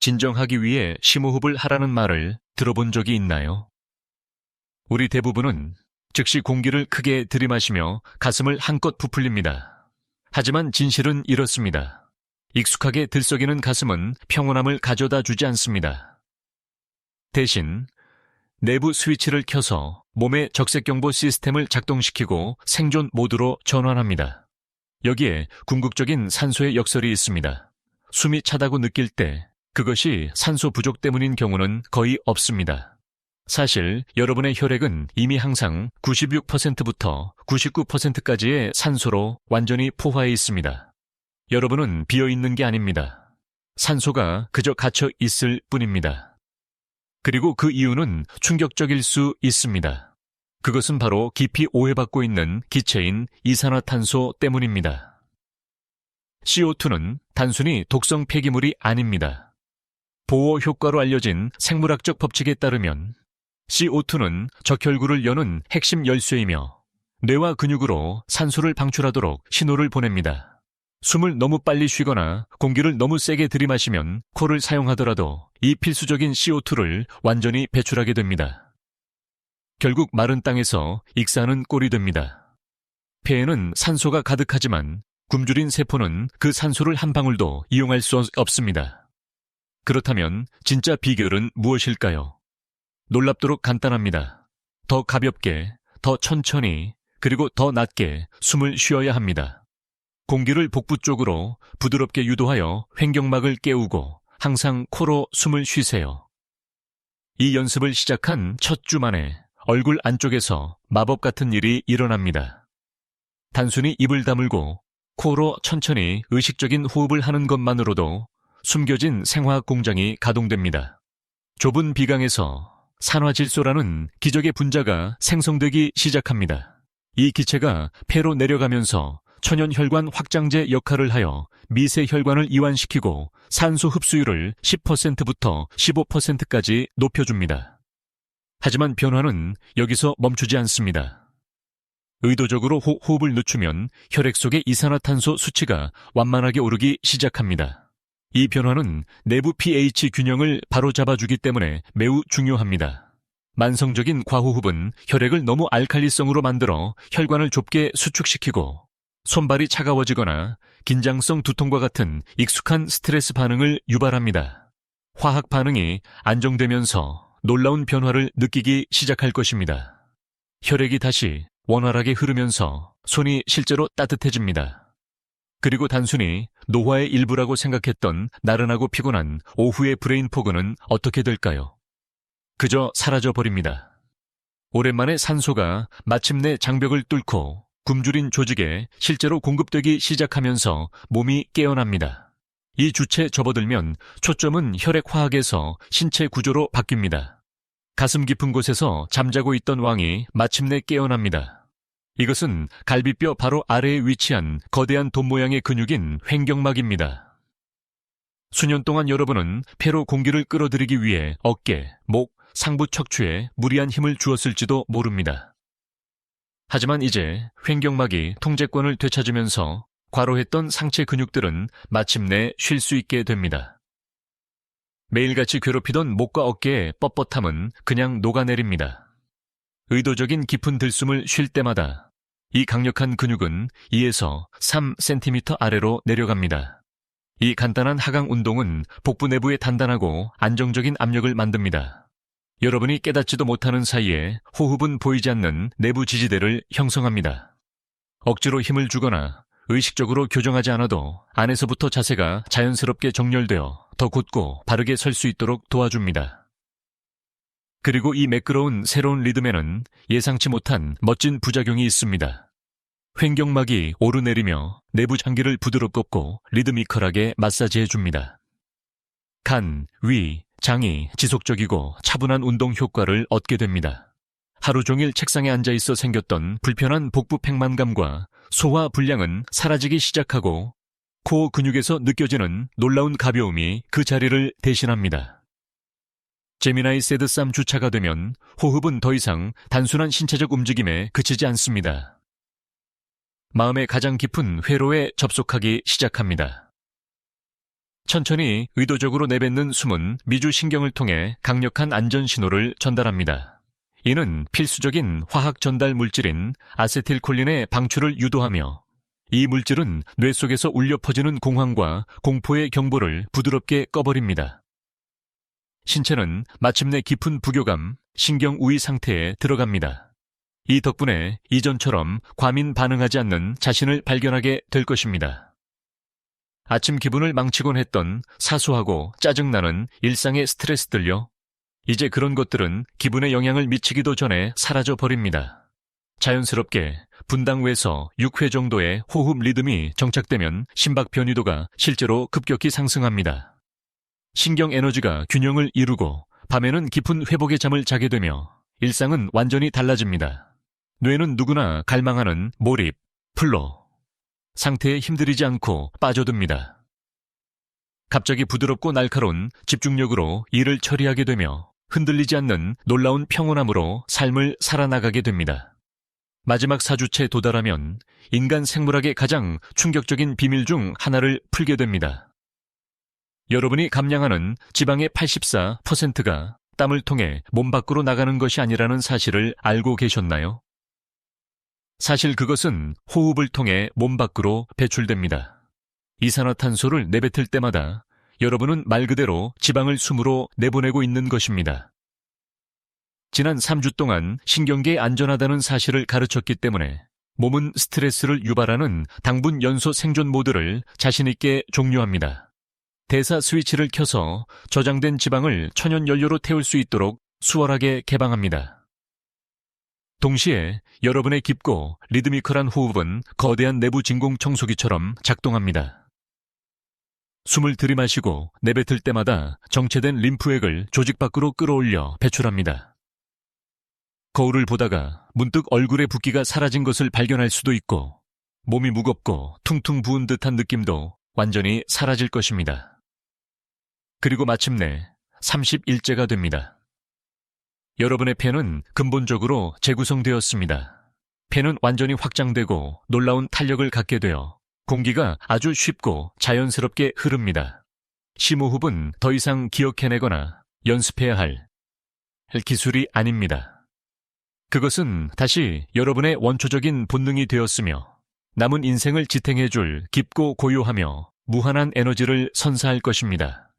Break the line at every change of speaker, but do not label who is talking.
진정하기 위해 심호흡을 하라는 말을 들어본 적이 있나요? 우리 대부분은 즉시 공기를 크게 들이마시며 가슴을 한껏 부풀립니다. 하지만 진실은 이렇습니다. 익숙하게 들썩이는 가슴은 평온함을 가져다 주지 않습니다. 대신 내부 스위치를 켜서 몸의 적색경보 시스템을 작동시키고 생존 모드로 전환합니다. 여기에 궁극적인 산소의 역설이 있습니다. 숨이 차다고 느낄 때 그것이 산소 부족 때문인 경우는 거의 없습니다. 사실 여러분의 혈액은 이미 항상 96%부터 99%까지의 산소로 완전히 포화해 있습니다. 여러분은 비어있는 게 아닙니다. 산소가 그저 갇혀 있을 뿐입니다. 그리고 그 이유는 충격적일 수 있습니다. 그것은 바로 깊이 오해받고 있는 기체인 이산화탄소 때문입니다. CO2는 단순히 독성 폐기물이 아닙니다. 보호 효과로 알려진 생물학적 법칙에 따르면 CO2는 적혈구를 여는 핵심 열쇠이며 뇌와 근육으로 산소를 방출하도록 신호를 보냅니다. 숨을 너무 빨리 쉬거나 공기를 너무 세게 들이마시면 코를 사용하더라도 이 필수적인 CO2를 완전히 배출하게 됩니다. 결국 마른 땅에서 익사하는 꼴이 됩니다. 폐에는 산소가 가득하지만 굶주린 세포는 그 산소를 한 방울도 이용할 수 없습니다. 그렇다면 진짜 비결은 무엇일까요? 놀랍도록 간단합니다. 더 가볍게, 더 천천히, 그리고 더 낮게 숨을 쉬어야 합니다. 공기를 복부 쪽으로 부드럽게 유도하여 횡격막을 깨우고 항상 코로 숨을 쉬세요. 이 연습을 시작한 첫 주 만에 얼굴 안쪽에서 마법 같은 일이 일어납니다. 단순히 입을 다물고 코로 천천히 의식적인 호흡을 하는 것만으로도 숨겨진 생화학 공장이 가동됩니다. 좁은 비강에서 산화질소라는 기적의 분자가 생성되기 시작합니다. 이 기체가 폐로 내려가면서 천연혈관 확장제 역할을 하여 미세혈관을 이완시키고 산소 흡수율을 10%부터 15%까지 높여줍니다. 하지만 변화는 여기서 멈추지 않습니다. 의도적으로 호흡을 늦추면 혈액 속의 이산화탄소 수치가 완만하게 오르기 시작합니다. 이 변화는 내부 pH 균형을 바로잡아주기 때문에 매우 중요합니다. 만성적인 과호흡은 혈액을 너무 알칼리성으로 만들어 혈관을 좁게 수축시키고 손발이 차가워지거나 긴장성 두통과 같은 익숙한 스트레스 반응을 유발합니다. 화학 반응이 안정되면서 놀라운 변화를 느끼기 시작할 것입니다. 혈액이 다시 원활하게 흐르면서 손이 실제로 따뜻해집니다. 그리고 단순히 노화의 일부라고 생각했던 나른하고 피곤한 오후의 브레인 포그는 어떻게 될까요? 그저 사라져버립니다. 오랜만에 산소가 마침내 장벽을 뚫고 굶주린 조직에 실제로 공급되기 시작하면서 몸이 깨어납니다. 이 주체에 접어들면 초점은 혈액 화학에서 신체 구조로 바뀝니다. 가슴 깊은 곳에서 잠자고 있던 왕이 마침내 깨어납니다. 이것은 갈비뼈 바로 아래에 위치한 거대한 돔 모양의 근육인 횡격막입니다. 수년 동안 여러분은 폐로 공기를 끌어들이기 위해 어깨, 목, 상부 척추에 무리한 힘을 주었을지도 모릅니다. 하지만 이제 횡격막이 통제권을 되찾으면서 과로했던 상체 근육들은 마침내 쉴 수 있게 됩니다. 매일같이 괴롭히던 목과 어깨의 뻣뻣함은 그냥 녹아내립니다. 의도적인 깊은 들숨을 쉴 때마다 이 강력한 근육은 2에서 3cm 아래로 내려갑니다. 이 간단한 하강 운동은 복부 내부에 단단하고 안정적인 압력을 만듭니다. 여러분이 깨닫지도 못하는 사이에 호흡은 보이지 않는 내부 지지대를 형성합니다. 억지로 힘을 주거나 의식적으로 교정하지 않아도 안에서부터 자세가 자연스럽게 정렬되어 더 곧고 바르게 설 수 있도록 도와줍니다. 그리고 이 매끄러운 새로운 리듬에는 예상치 못한 멋진 부작용이 있습니다. 횡격막이 오르내리며 내부 장기를 부드럽고 리드미컬하게 마사지해줍니다. 간, 위, 장이 지속적이고 차분한 운동 효과를 얻게 됩니다. 하루 종일 책상에 앉아 있어 생겼던 불편한 복부 팽만감과 소화 불량은 사라지기 시작하고 코어 근육에서 느껴지는 놀라운 가벼움이 그 자리를 대신합니다. 제미나이 새드쌈 주차가 되면 호흡은 더 이상 단순한 신체적 움직임에 그치지 않습니다. 마음의 가장 깊은 회로에 접속하기 시작합니다. 천천히 의도적으로 내뱉는 숨은 미주신경을 통해 강력한 안전 신호를 전달합니다. 이는 필수적인 화학 전달 물질인 아세틸콜린의 방출을 유도하며 이 물질은 뇌 속에서 울려 퍼지는 공황과 공포의 경보를 부드럽게 꺼버립니다. 신체는 마침내 깊은 부교감, 신경우위 상태에 들어갑니다. 이 덕분에 이전처럼 과민 반응하지 않는 자신을 발견하게 될 것입니다. 아침 기분을 망치곤 했던 사소하고 짜증나는 일상의 스트레스들요. 이제 그런 것들은 기분에 영향을 미치기도 전에 사라져 버립니다. 자연스럽게 분당 외에서 6회 정도의 호흡 리듬이 정착되면 심박 변이도가 실제로 급격히 상승합니다. 신경 에너지가 균형을 이루고 밤에는 깊은 회복의 잠을 자게 되며 일상은 완전히 달라집니다. 뇌는 누구나 갈망하는 몰입, 플로 상태에 힘들이지 않고 빠져듭니다. 갑자기 부드럽고 날카로운 집중력으로 일을 처리하게 되며 흔들리지 않는 놀라운 평온함으로 삶을 살아나가게 됩니다. 마지막 4주째 도달하면 인간 생물학의 가장 충격적인 비밀 중 하나를 풀게 됩니다. 여러분이 감량하는 지방의 84%가 땀을 통해 몸 밖으로 나가는 것이 아니라는 사실을 알고 계셨나요? 사실 그것은 호흡을 통해 몸 밖으로 배출됩니다. 이산화탄소를 내뱉을 때마다 여러분은 말 그대로 지방을 숨으로 내보내고 있는 것입니다. 지난 3주 동안 신경계에 안전하다는 사실을 가르쳤기 때문에 몸은 스트레스를 유발하는 당분 연소 생존 모드를 자신있게 종료합니다. 대사 스위치를 켜서 저장된 지방을 천연 연료로 태울 수 있도록 수월하게 개방합니다. 동시에 여러분의 깊고 리드미컬한 호흡은 거대한 내부 진공 청소기처럼 작동합니다. 숨을 들이마시고 내뱉을 때마다 정체된 림프액을 조직 밖으로 끌어올려 배출합니다. 거울을 보다가 문득 얼굴의 붓기가 사라진 것을 발견할 수도 있고 몸이 무겁고 퉁퉁 부은 듯한 느낌도 완전히 사라질 것입니다. 그리고 마침내 30일째가 됩니다. 여러분의 폐는 근본적으로 재구성되었습니다. 폐는 완전히 확장되고 놀라운 탄력을 갖게 되어 공기가 아주 쉽고 자연스럽게 흐릅니다. 심호흡은 더 이상 기억해내거나 연습해야 할 기술이 아닙니다. 그것은 다시 여러분의 원초적인 본능이 되었으며 남은 인생을 지탱해줄 깊고 고요하며 무한한 에너지를 선사할 것입니다.